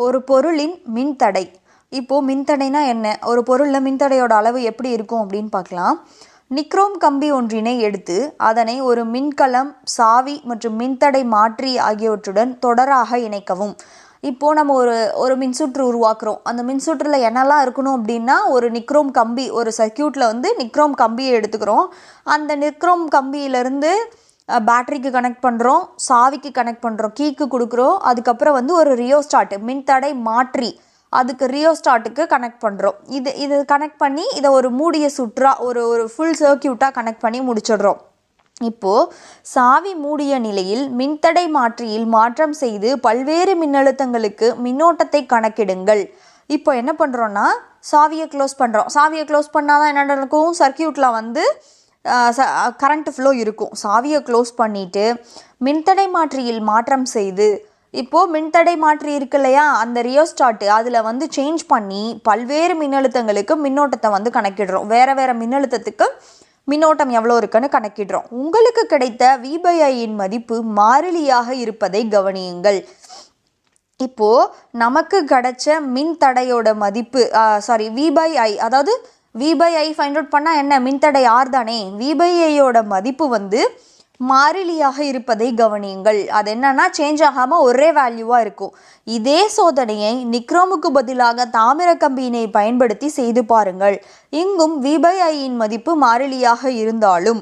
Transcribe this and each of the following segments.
ஒரு பொருளின் மின்தடை. இப்போது மின்தடைனா என்ன, ஒரு பொருளில் மின்தடையோட அளவு எப்படி இருக்கும் அப்படின்னு பார்க்கலாம். நிக்ரோம் கம்பி ஒன்றினை எடுத்து அதனை ஒரு மின்கலம், சாவி மற்றும் மின்தடை மாற்றி ஆகியவற்றுடன் தொடராக இணைக்கவும். இப்போது நம்ம ஒரு மின்சுற்று உருவாக்குறோம். அந்த மின்சுற்றில் என்னெல்லாம் இருக்கணும் அப்படின்னா, ஒரு நிக்ரோம் கம்பி, ஒரு சர்க்கியூட்டில் வந்து நிக்ரோம் கம்பியை எடுத்துக்கிறோம். அந்த நிக்ரோம் கம்பியிலேருந்து பேட்டரிக்கு கனெக்ட் பண்ணுறோம், சாவிக்கு கனெக்ட் பண்ணுறோம், கீக்கு கொடுக்குறோம். அதுக்கப்புறம் வந்து ஒரு ரியோஸ்டாட், மின்தடை மாற்றி, அதுக்கு ரியோஸ்டாட்டுக்கு கனெக்ட் பண்ணுறோம். இது கனெக்ட் பண்ணி இதை ஒரு மூடிய சுற்றாக ஒரு ஃபுல் சர்க்கியூட்டாக கனெக்ட் பண்ணி முடிச்சிடுறோம். இப்போது சாவி மூடிய நிலையில் மின்தடை மாற்றியில் மாற்றம் செய்து பல்வேறு மின்னழுத்தங்களுக்கு மின்னோட்டத்தை கணக்கிடுங்கள். இப்போ என்ன பண்ணுறோன்னா, சாவியை க்ளோஸ் பண்ணுறோம். சாவியை க்ளோஸ் பண்ணால் தான் என்ன நடக்கும், சர்க்கியூட்டில் வந்து கரண்ட் ஃப்ளோ இருக்கும். சாவியை க்ளோஸ் பண்ணிவிட்டு மின்தடை மாற்றியில் மாற்றம் செய்து, இப்போது மின்தடை மாற்றி இருக்கு இல்லையா, அந்த ரியோஸ்டாட்டு அதில் வந்து சேஞ்ச் பண்ணி பல்வேறு மின்னழுத்தங்களுக்கு மின்னோட்டத்தை வந்து கணக்கிடுறோம். வேறு வேறு மின்னழுத்தத்துக்கு மின்னோட்டம் எவ்வளோ இருக்குன்னு கணக்கிடுறோம். உங்களுக்கு கிடைத்த V/I மதிப்பு மாறிலியாக இருப்பதை கவனியுங்கள். இப்போது நமக்கு கிடைச்ச மின்தடையோட மதிப்பு V/I, அதாவது V/I ஃபைண்ட் அவுட் பண்ணால் என்ன, மின்தடை R தானே. V/Iயோட மதிப்பு வந்து மாறிலியாக இருப்பதை கவனியுங்கள். அது என்னன்னா, சேஞ்ச் ஆகாமல் ஒரே வேல்யூவாக இருக்கும். இதே சோதனையை நிக்ரோமுக்கு பதிலாக தாமிர கம்பியினை பயன்படுத்தி செய்து பாருங்கள். இங்கும் V/I மதிப்பு மாறிலியாக இருந்தாலும்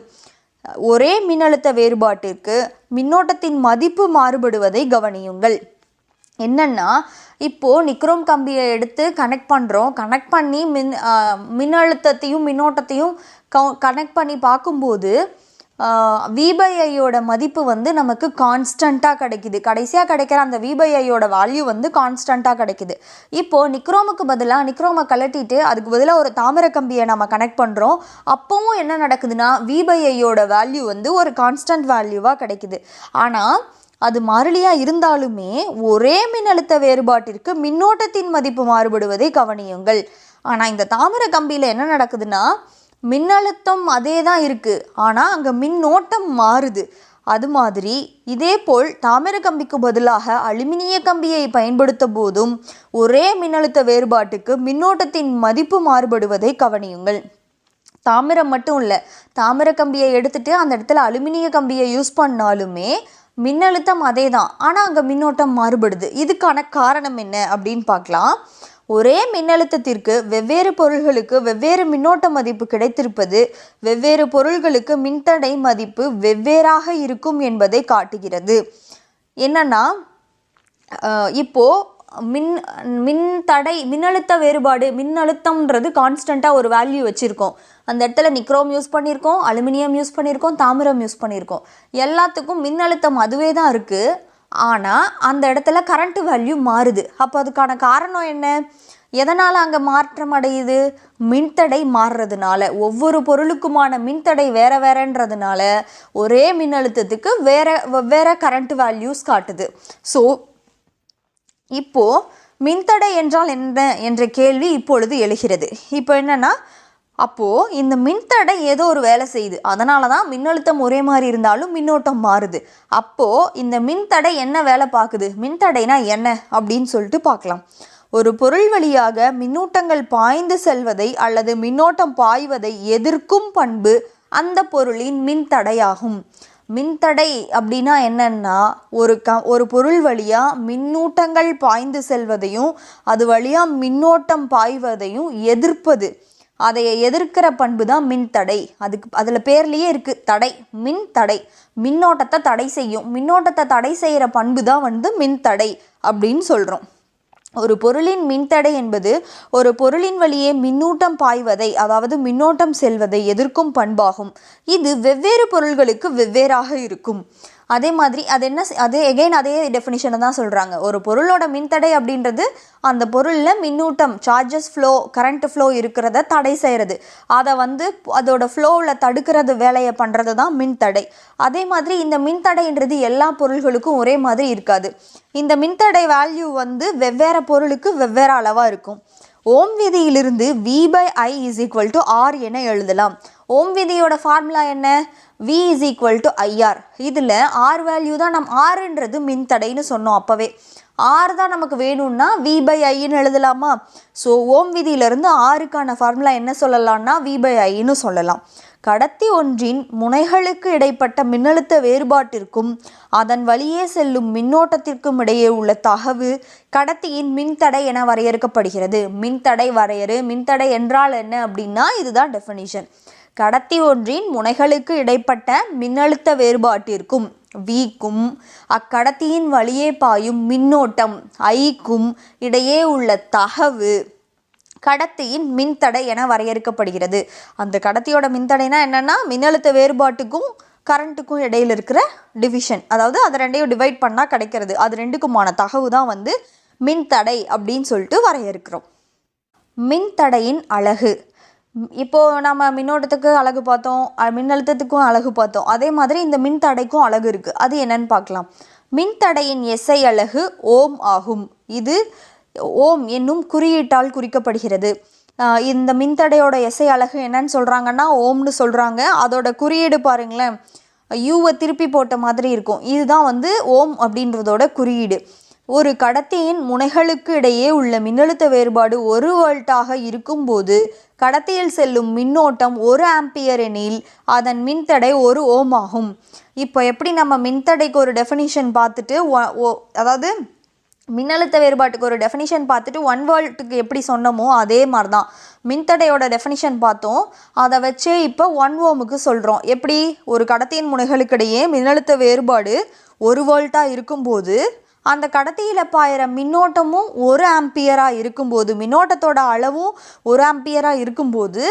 ஒரே மின்னழுத்த வேறுபாட்டிற்கு மின்னோட்டத்தின் மதிப்பு மாறுபடுவதை கவனியுங்கள். என்னென்னா, இப்போது நிக்ரோம் கம்பியை எடுத்து கனெக்ட் பண்ணுறோம். கனெக்ட் பண்ணி மின்னழுத்தத்தையும் மின்னோட்டத்தையும் கனெக்ட் பண்ணி பார்க்கும்போது V/Iயோட மதிப்பு வந்து நமக்கு கான்ஸ்டண்ட்டாக கிடைக்குது. கடைசியாக கிடைக்கிற அந்த V/Iயோட வேல்யூ வந்து கான்ஸ்டண்ட்டாக கிடைக்குது. இப்போது நிக்ரோமுக்கு பதிலாக நிக்ரோமை கலட்டிட்டு அதுக்கு பதிலாக ஒரு தாமிர கம்பியை நம்ம கனெக்ட் பண்ணுறோம். அப்போவும் என்ன நடக்குதுன்னா, V/Iயோட வேல்யூ வந்து ஒரு கான்ஸ்டன்ட் வேல்யூவாக கிடைக்குது. ஆனால் அது மாறிலியாக இருந்தாலுமே ஒரே மின்னழுத்த வேறுபாட்டிற்கு மின்னோட்டத்தின் மதிப்பு மாறுபடுவதை கவனியுங்கள். ஆனால் இந்த தாமிர கம்பியில் என்ன நடக்குதுன்னா, மின்னழுத்தம் அதே தான் இருக்குது, ஆனால் அங்கே மின்னோட்டம் மாறுது. அது மாதிரி இதேபோல் தாமிர கம்பிக்கு பதிலாக அலுமினிய கம்பியை பயன்படுத்தும் போதும் ஒரே மின்னழுத்த வேறுபாட்டுக்கு மின்னோட்டத்தின் மதிப்பு மாறுபடுவதை கவனியுங்கள். தாமிரம் மட்டும் இல்லை, தாமிர கம்பியை எடுத்துகிட்டு அந்த இடத்துல அலுமினிய கம்பியை யூஸ் பண்ணாலுமே மின்னழுத்தம் அதே தான், ஆனால் அங்கே மின்னோட்டம் மாறுபடுது. இதுக்கான காரணம் என்ன அப்படின்னு பார்க்கலாம். ஒரே மின்னழுத்தத்திற்கு வெவ்வேறு பொருள்களுக்கு வெவ்வேறு மின்னோட்ட மதிப்பு கிடைத்திருப்பது வெவ்வேறு பொருள்களுக்கு மின்தடை மதிப்பு வெவ்வேறாக இருக்கும் என்பதை காட்டுகிறது. என்னன்னா, இப்போது மின்னழுத்த வேறுபாடு, மின்னழுத்தம்ன்றது கான்ஸ்டண்ட்டாக ஒரு வேல்யூ வச்சுருக்கோம். அந்த இடத்துல நிக்ரோம் யூஸ் பண்ணியிருக்கோம், அலுமினியம் யூஸ் பண்ணியிருக்கோம், தாமிரம் யூஸ் பண்ணியிருக்கோம். எல்லாத்துக்கும் மின்னழுத்தம் அதுவே தான் இருக்குது. ஆனால் அந்த இடத்துல கரண்ட் வேல்யூ மாறுது. அப்போ அதுக்கான காரணம் என்ன, எதனால் அங்கே மாற்றம் அடையுது, மின்தடை மாறுறதுனால. ஒவ்வொரு பொருளுக்குமான மின்தடை வேற வேறன்றதுனால ஒரே மின்னழுத்தத்துக்கு வெவ்வேறு கரண்ட் வேல்யூஸ் காட்டுது. ஸோ இப்போது மின்தடை என்றால் என்ன என்ற கேள்வி இப்பொழுது எழுகிறது. இப்போ என்னென்னா, அப்போது இந்த மின்தடை ஏதோ ஒரு வேலை செய்யுது, அதனால தான் மின்னழுத்தம் ஒரே மாதிரி இருந்தாலும் மின்னோட்டம் மாறுது. அப்போது இந்த மின்தடை என்ன வேலை பார்க்குது, மின்தடைனா என்ன அப்படின்னு சொல்லிட்டு பார்க்கலாம். ஒரு பொருள் வழியாக மின்னூட்டங்கள் பாய்ந்து செல்வதை அல்லது மின்னோட்டம் பாய்வதை எதிர்க்கும் பண்பு அந்த பொருளின் மின்தடையாகும். மின்தடை அப்படின்னா என்னன்னா, ஒரு பொருள் வழியாக மின்னூட்டங்கள் பாய்ந்து செல்வதையும் அது வழியாக மின்னோட்டம் பாய்வதையும் எதிர்ப்பது, அதை எதிர்க்கிற பண்பு தான் மின்தடை. அதில் பேர்லேயே இருக்குது தடை, மின்தடை. மின்னோட்டத்தை தடை செய்யும், மின்னோட்டத்தை தடை செய்கிற பண்பு தான் வந்து மின்தடை அப்படின்னு சொல்கிறோம். ஒரு பொருளின் மின்தடை என்பது ஒரு பொருளின் வழியே மின்னூட்டம் பாய்வதை, அதாவது மின்னோட்டம் செல்வதை எதிர்க்கும் பண்பாகும். இது வெவ்வேறு பொருள்களுக்கு வெவ்வேறாக இருக்கும். அதே மாதிரி அதே டெஃபினிஷனை தான் சொல்கிறாங்க. ஒரு பொருளோட மின்தடை அப்படின்றது அந்த பொருளில் மின்னூட்டம், சார்ஜஸ் ஃப்ளோ, கரண்ட் ஃப்ளோ இருக்கிறத தடை செய்கிறது, அதை வந்து அதோட ஃப்ளோவில் தடுக்கிறது வேலையை பண்ணுறது தான் மின்தடை. அதே மாதிரி இந்த மின்தடைன்றது எல்லா பொருள்களுக்கும் ஒரே மாதிரி இருக்காது. இந்த மின்தடை வேல்யூ வந்து வெவ்வேறு பொருளுக்கு வெவ்வேறு அளவாக இருக்கும். ஓம் விதியிலிருந்து V/I is equal to R என எழுதலாம். ஓம் விதியோட ஃபார்முலா என்ன? V is equal to IR. இதில் R வேல்யூ தான் Rன்றது மின்தடைன்னு சொன்னோம். அப்போவே R தான் நமக்கு வேணும்னா V/Iன்னு எழுதலாமா? ஸோ ஓம் விதியிலிருந்து Rக்கான ஃபார்முலா என்ன சொல்லலாம்னா V/Iன்னு சொல்லலாம். கடத்தி ஒன்றின் முனைகளுக்கு இடைப்பட்ட மின்னழுத்த வேறுபாட்டிற்கும் அதன் வழியே செல்லும் மின்னோட்டத்திற்கும் இடையே உள்ள தகவு கடத்தியின் மின்தடை என வரையறுக்கப்படுகிறது. மின்தடை வரையறு. மின்தடை என்றால் என்ன அப்படின்னா இதுதான் டெஃபினிஷன். கடத்தி ஒன்றின் முனைகளுக்கு இடைப்பட்ட மின்னழுத்த வேறுபாட்டிற்கும் Vக்கும் அக்கடத்தியின் வழியே பாயும் மின்னோட்டம் Iக்கும் இடையே உள்ள தகவு கடத்தியின் மின்தடை என வரையறுக்கப்படுகிறது. அந்த கடத்தியோட மின்தடைனா என்னன்னா மின்னழுத்த வேறுபாட்டுக்கும் கரண்ட்டுக்கும் இடையில் இருக்கிற டிவிஷன், அதாவது அதை ரெண்டையும் டிவைட் பண்ணால் கிடைக்கிறது. அது ரெண்டுக்குமான தகவு தான் மின்தடை அப்படின்னு சொல்லிட்டு வரையறுக்கிறோம். மின்தடையின் அலகு. இப்போது நம்ம மின்னோட்டத்துக்கு அலகு பார்த்தோம், மின்னழுத்தத்துக்கும் அலகு பார்த்தோம். அதே மாதிரி இந்த மின்தடைக்கும் அலகு இருக்குது. அது என்னன்னு பார்க்கலாம். மின்தடையின் SI அலகு ஓம் ஆகும். இது ஓம் என்னும் குறியீட்டால் குறிக்கப்படுகிறது. இந்த மின்தடையோட SI அலகு என்னன்னு சொல்கிறாங்கன்னா ஓம்னு சொல்கிறாங்க. அதோட குறியீடு பாருங்களேன், யூவை திருப்பி போட்ட மாதிரி இருக்கும். இதுதான் ஓம் அப்படின்றதோட குறியீடு. ஒரு கடத்தியின் முனைகளுக்கு இடையே உள்ள மின்னழுத்த வேறுபாடு 1 வோல்ட்டாக இருக்கும்போது கடத்தியில் செல்லும் மின்னோட்டம் 1 ஆம்பியர் எனில் அதன் மின்தடை 1 ஓம் ஆகும். இப்போ எப்படி நம்ம மின்தடைக்கு ஒரு டெஃபினிஷன் பார்த்துட்டு அதாவது மின்னழுத்த வேறுபாட்டுக்கு ஒரு டெஃபினிஷன் பார்த்துட்டு 1 வோல்ட்டுக்கு எப்படி சொன்னோமோ அதே மாதிரி தான் மின்தடையோட டெஃபினிஷன் பார்த்தோம். அதை வச்சே இப்போ 1 ஓமுக்கு சொல்கிறோம். எப்படி? ஒரு கடத்தியின் முனைகளுக்கிடையே மின்னழுத்த வேறுபாடு 1 வோல்ட்டாக இருக்கும்போது அந்த கடத்தியில் பாயிற மின்னோட்டமும் 1 ஆம்பியராக இருக்கும்போது, மின்னோட்டத்தோட அளவும் 1 ஆம்பியராக இருக்கும்போது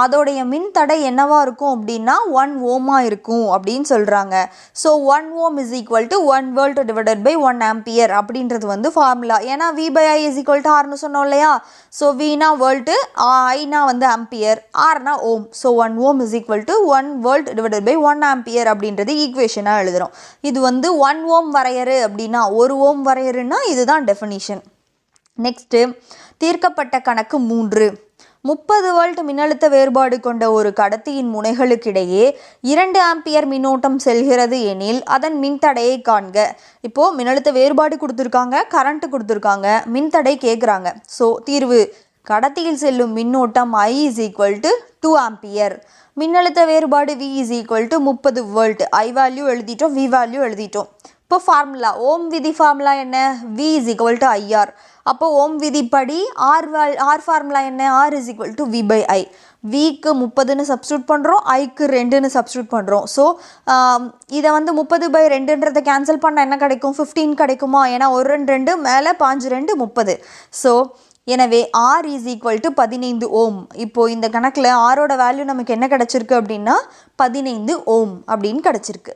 அதோடைய மின்தடை என்னவாக இருக்கும் அப்படின்னா 1 ஓமாக இருக்கும் அப்படின்னு சொல்கிறாங்க. So 1 ohm is equal to 1 volt divided by 1 ampere அப்படின்றது ஃபார்முலா. ஏன்னா V/I இஸ் ஈக்குவல் டு Rன்னு சொன்னோம் இல்லையா? ஸோ Vனா வோல்ட்டு, Iனா ஆம்பியர், Rனா ohm. So 1 ohm is equal to 1 volt divided by 1 ampere அப்படின்றது ஈக்குவேஷனாக எழுதுகிறோம். இது 1 ஓம் வரையறு அப்படின்னா 1 ஓம் வரையறுனா இதுதான் டெஃபினிஷன். நெக்ஸ்ட்டு தீர்க்கப்பட்ட கணக்கு 3. 30 வோல்ட் மின்னழுத்த வேறுபாடு கொண்ட ஒரு கடத்தியின் முனைகளுக்கிடையே 2 ஆம்பியர் மின்னோட்டம் செல்கிறது எனில் அதன் மின்தடையை காண்க. இப்போது மின்னழுத்த வேறுபாடு கொடுத்துருக்காங்க, கரண்ட்டு கொடுத்துருக்காங்க, மின்தடை கேட்குறாங்க. ஸோ தீர்வு கடத்தியில் செல்லும் மின்னோட்டம் I is equal to 2 ampere. மின்னழுத்த வேறுபாடு V is equal to 30 volt. I value எழுதிட்டோம், V வேல்யூ எழுதிட்டோம். இப்போ ஃபார்முலா, ஓம் விதி ஃபார்முலா என்ன? V is equal to IR. அப்போ ஓம் விதிப்படி R ஃபார்முலா என்ன? R is equal to V/I. Vக்கு 30ன்னு சப்ஸ்டியூட் பண்ணுறோம், Iக்கு 2ன்னு சப்ஸ்டியூட் பண்ணுறோம். ஸோ இதை 30/2ன்றதை கேன்சல் பண்ணால் என்ன கிடைக்கும்? 15 கிடைக்குமா? ஏன்னா 1 2 2 மேலே 5 2 30. ஸோ எனவே R இஸ் ஈக்குவல் டு 15 ஓம். இப்போது இந்த கணக்கில் ஆரோட வேல்யூ நமக்கு என்ன கிடச்சிருக்கு அப்படின்னா 15 ஓம் அப்படின்னு கிடச்சிருக்கு.